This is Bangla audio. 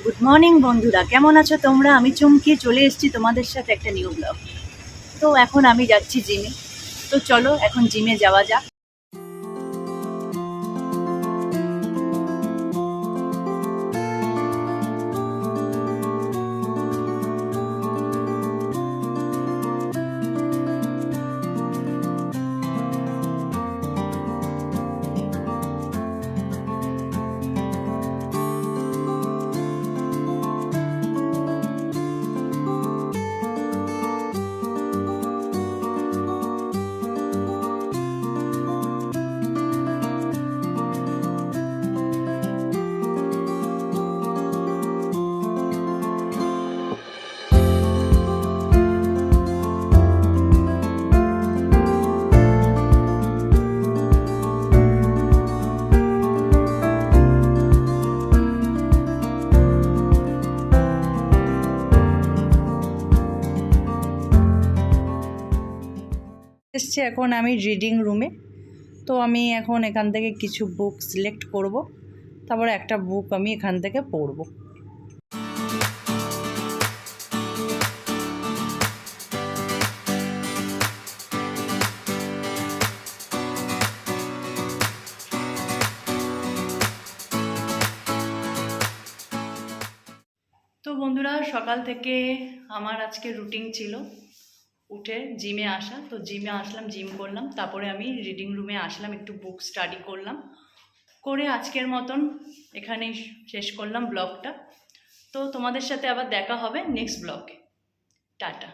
গুড মর্নিং বন্ধুরা, কেমন আছো তোমরা? আমি চুমকি চলে এসেছি তোমাদের সাথে একটা নিউ ব্লগ। তো এখন আমি যাচ্ছি জিমে। তো চলো এখন জিমে যাওয়া যাক। এসছি এখন আমি রিডিং রুমে। তো আমি এখন এখান থেকে কিছু বুক সিলেক্ট করব, তারপরে একটা বুক আমি এখান থেকে পড়ব। তো বন্ধুরা, সকাল থেকে আমার আজকে রুটিন ছিল উঠে জিমে আসা। তো জিমে আসলাম, জিম করলাম, তারপরে আমি রিডিং রুমে আসলাম, একটু বুক স্টাডি করলাম, করে আজকের মতন এখানেই শেষ করলাম ব্লগটা। তো তোমাদের সাথে আবার দেখা হবে নেক্সট ব্লগে। টাটা।